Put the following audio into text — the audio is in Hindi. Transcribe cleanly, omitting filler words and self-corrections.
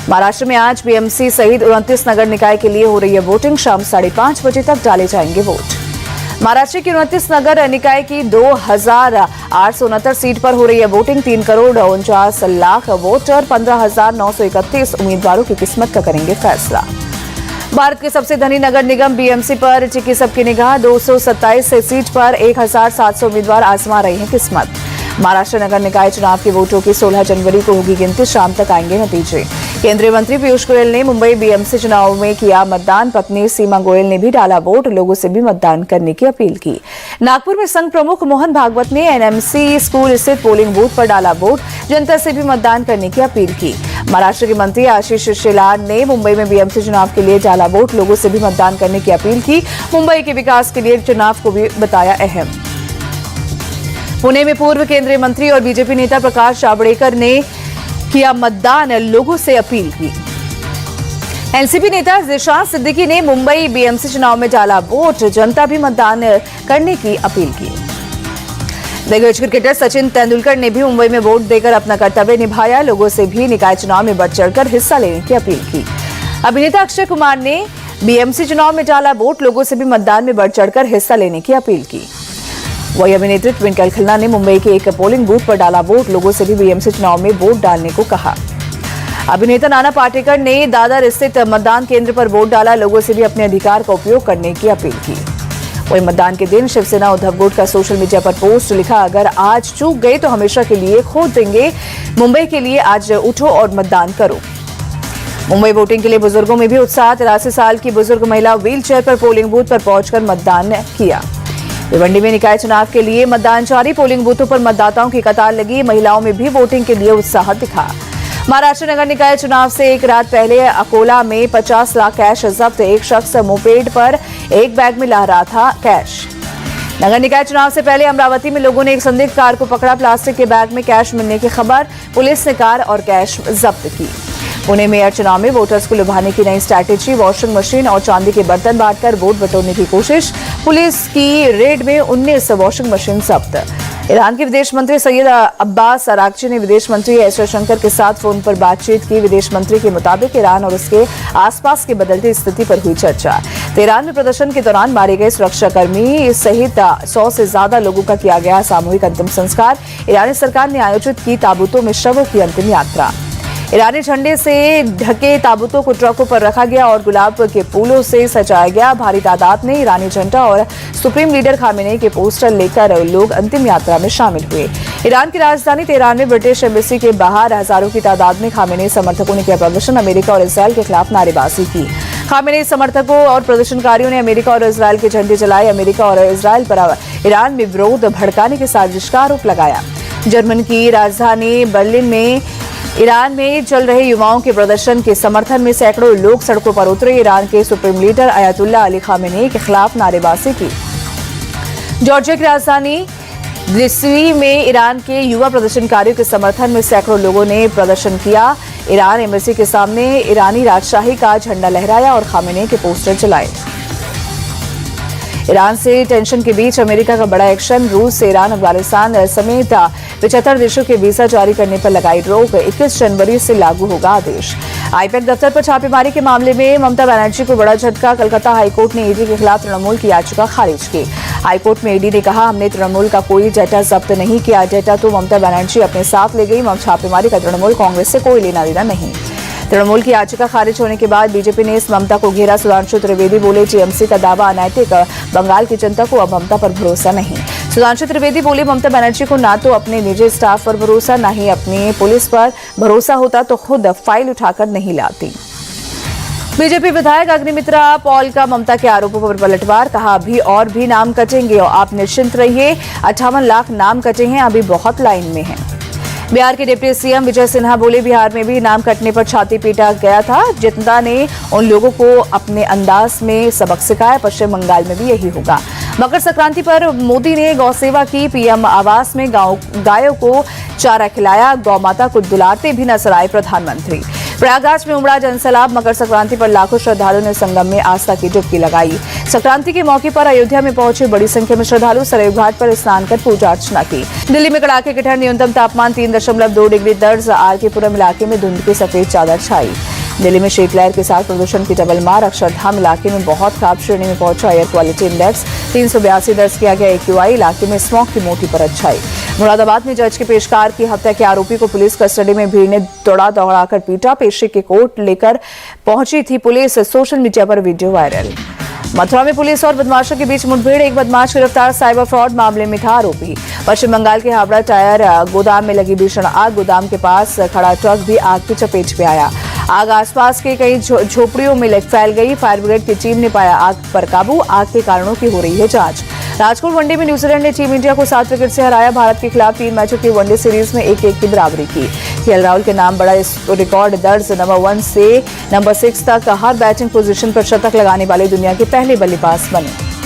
महाराष्ट्र में आज बीएमसी सहित 29 नगर निकाय के लिए हो रही है वोटिंग। शाम 5:30 बजे तक डाले जाएंगे वोट। महाराष्ट्र की 29 नगर निकाय की 2,869 सीट पर हो रही है वोटिंग। 3,49,00,000 वोटर 15,931 उम्मीदवारों की किस्मत का करेंगे फैसला। भारत के सबसे धनी नगर निगम बीएमसी पर टिकी सबकी निगाह। 227 सीट पर 1,700 उम्मीदवार आजमा रहे हैं किस्मत। महाराष्ट्र नगर निकाय चुनाव के वोटों की 16 जनवरी को होगी गिनती। शाम तक आएंगे नतीजे। केंद्रीय मंत्री पीयूष गोयल ने मुंबई बीएमसी चुनाव में किया मतदान। पत्नी सीमा गोयल ने भी डाला वोट। लोगों से भी मतदान करने की अपील की। नागपुर में संघ प्रमुख मोहन भागवत ने एनएमसी स्कूल स्थित पोलिंग बूथ पर डाला वोट। जनता से भी मतदान करने की अपील की। महाराष्ट्र के मंत्री आशीष शेलार ने मुंबई में बीएमसी चुनाव के लिए डाला वोट। लोगों से भी मतदान करने की अपील की। मुंबई के विकास के लिए चुनाव को भी बताया अहम। पुणे में पूर्व केंद्रीय मंत्री और बीजेपी नेता प्रकाश जावड़ेकर ने किया मतदान। लोगों से अपील की। एनसीपी नेता जिशान सिद्दीकी ने मुंबई बीएमसी चुनाव में डाला वोट। जनता भी मतदान करने की अपील की। दिग्गज क्रिकेटर सचिन तेंदुलकर ने भी मुंबई में वोट देकर अपना कर्तव्य निभाया। लोगों से भी निकाय चुनाव में बढ़ चढ़कर हिस्सा लेने की अपील की। अभिनेता अक्षय कुमार ने बीएमसी चुनाव में डाला वोट। लोगों से भी मतदान में बढ़ चढ़कर हिस्सा लेने की अपील की। वही अभिनेत्री ट्विंकल खन्ना ने मुंबई के एक पोलिंग बूथ पर डाला वोट। लोगों से भी बीएमसी चुनाव में वोट डालने को कहा। अभिनेता नाना पाटेकर ने दादर स्थित मतदान केंद्र पर वोट डाला। लोगों से भी अपने अधिकार का उपयोग करने की अपील की। वही मतदान के दिन शिवसेना उद्धव गुट का सोशल मीडिया पर पोस्ट लिखा, अगर आज चूक गए तो हमेशा के लिए खो देंगे। मुंबई के लिए आज उठो और मतदान करो। मुंबई वोटिंग के लिए बुजुर्गों में भी उत्साह। 83 साल की बुजुर्ग महिला व्हील चेयर पर पोलिंग बूथ पर पहुंचकर मतदान किया। भिवंडी में निकाय चुनाव के लिए मतदान जारी। पोलिंग बूथों पर मतदाताओं की कतार लगी। महिलाओं में भी वोटिंग के लिए उत्साह दिखा। महाराष्ट्र नगर निकाय चुनाव से एक रात पहले अकोला में 50 लाख कैश जब्त। एक शख्स मोपेड पर एक बैग में ला रहा था कैश। नगर निकाय चुनाव से पहले अमरावती में लोगों ने एक संदिग्ध कार को पकड़ा। प्लास्टिक के बैग में कैश मिलने की खबर। पुलिस ने कार और कैश जब्त की। पुणे मेयर चुनाव में वोटर्स को लुभाने की नई स्ट्रैटेजी। वॉशिंग मशीन और चांदी के बर्तन बांटकर वोट बटोरने की कोशिश। पुलिस की रेड में 19 वॉशिंग मशीन जब्त। ईरान के विदेश मंत्री सैयद अब्बास अरागची ने विदेश मंत्री एस जयशंकर के साथ फोन पर बातचीत की। विदेश मंत्री के मुताबिक ईरान और उसके आसपास की बदलती स्थिति पर हुई चर्चा। तेहरान में प्रदर्शन के दौरान मारे गए सुरक्षाकर्मी सहित 100 से ज्यादा लोगों का किया गया सामूहिक अंतिम संस्कार। ईरानी सरकार ने आयोजित की ताबूतों में शवों की अंतिम यात्रा। ईरानी झंडे से ढके ताबूतों को ट्रकों पर रखा गया और गुलाब के फूलों से सजाया गया। भारी तादाद में ईरानी झंडा और सुप्रीम लीडर खामेनेई के पोस्टर लेकर लोग अंतिम यात्रा में शामिल हुए। ईरान की राजधानी तेहरान में ब्रिटिश एम्बेसी के बाहर हजारों की तादाद में खामेनेई समर्थकों ने किया प्रदर्शन। अमेरिका और इसराइल के खिलाफ नारेबाजी की। खामेनेई समर्थकों और प्रदर्शनकारियों ने अमेरिका और इसराइल के झंडे जलाए। अमेरिका और इसराइल पर ईरान में विरोध भड़काने की साजिश का आरोप लगाया। जर्मनी की राजधानी बर्लिन में ईरान में चल रहे युवाओं के प्रदर्शन के समर्थन में सैकड़ों लोग सड़कों पर उतरे। ईरान के supreme leader Ayatollah Ali Khamenei के खिलाफ नारेबाजी की। जॉर्जिया की राजधानी ब्लिस्वी में ईरान के युवा प्रदर्शनकारियों के समर्थन में सैकड़ों लोगों ने प्रदर्शन किया। ईरान एम्बेसी के सामने ईरानी राजशाही का झंडा लहराया और खामेनेई के पोस्टर जलाए। ईरान से टेंशन के बीच अमेरिका का बड़ा एक्शन। रूस से ईरान, अफगानिस्तान समेत 75 देशों के वीजा जारी करने पर लगाई रोक। 21 जनवरी से लागू होगा आदेश। आईपैक दफ्तर पर छापेमारी के मामले में ममता बनर्जी को बड़ा झटका। कलकत्ता हाईकोर्ट ने ईडी के खिलाफ तृणमूल की याचिका खारिज की। हाईकोर्ट में ईडी ने कहा, हमने तृणमूल का कोई डेटा जब्त नहीं किया। डेटा तो ममता बनर्जी अपने साथ ले गई। छापेमारी का तृणमूल कांग्रेस से कोई लेना देना नहीं। तृणमूल की याचिका खारिज होने के बाद बीजेपी ने इस ममता को घेरा। सुधांशु त्रिवेदी बोले, टीएमसी का दावा अनैतिक। बंगाल की जनता को अब ममता पर भरोसा नहीं। सुधांशु त्रिवेदी बोले, ममता बनर्जी को ना तो अपने निजी स्टाफ पर भरोसा, ना ही अपनी पुलिस पर भरोसा होता तो खुद फाइल उठाकर नहीं लाती। बीजेपी विधायक अग्निमित्रा पॉल का ममता के आरोपों पर पलटवार। कहा, अभी और भी नाम कटेंगे और आप निश्चिंत रहिए। 58 लाख नाम कटे हैं, अभी बहुत लाइन में हैं। बिहार के डिप्टी सीएम विजय सिन्हा बोले, बिहार में भी नाम कटने पर छाती पीटा गया था। जनता ने उन लोगों को अपने अंदाज में सबक सिखाया। पश्चिम बंगाल में भी यही होगा। मकर संक्रांति पर मोदी ने गौ सेवा की। पीएम आवास में गायों को चारा खिलाया। गौ माता को दुलारते भी नजर आए प्रधानमंत्री। प्रयागराज में उमड़ा जनसैलाब। मकर संक्रांति पर लाखों श्रद्धालुओं ने संगम में आस्था की डुबकी लगाई। संक्रांति के मौके पर अयोध्या में पहुंचे बड़ी संख्या में श्रद्धालु। सरयू घाट पर स्नान कर पूजा अर्चना की। दिल्ली में कड़ाके की ठंड। न्यूनतम तापमान 3.2 डिग्री दर्ज। आरके पुरम इलाके में धुंध की सफेद चादर छाई। दिल्ली में शीतलहर के साथ प्रदूषण की डबल मार। अक्षरधाम इलाके में बहुत खराब श्रेणी में पहुंचा एयर क्वालिटी इंडेक्स। 382 दर्ज किया गया AQI। इलाके में स्मॉग की मोटी परत छाई। मुरादाबाद में जज के पेशकार की हत्या के आरोपी को पुलिस कस्टडी में भीड़ ने दौड़ाकर पीटा। पेशी के कोर्ट लेकर पहुंची थी पुलिस। सोशल मीडिया पर वीडियो वायरल। मथुरा में पुलिस और बदमाशों के बीच मुठभेड़। एक बदमाश गिरफ्तार। साइबर फ्रॉड मामले में था आरोपी। पश्चिम बंगाल के हावड़ा टायर गोदाम में लगी भीषण आग। गोदाम के पास खड़ा ट्रक भी आग की चपेट में आया। आग आसपास के कई झोपड़ियों में फैल गई। फायर ब्रिगेड की टीम ने पाया आग पर काबू। आग के कारणों की हो रही है जांच। राजकोट वनडे में न्यूजीलैंड ने टीम इंडिया को 7 विकेट से हराया। भारत के खिलाफ 3 मैचों की वनडे सीरीज में 1-1 की बराबरी की। KL राहुल के नाम बड़ा रिकॉर्ड दर्ज। नंबर 1 से नंबर 6 तक हर बैटिंग पोजीशन पर शतक लगाने वाले दुनिया के पहले बल्लेबाज बने।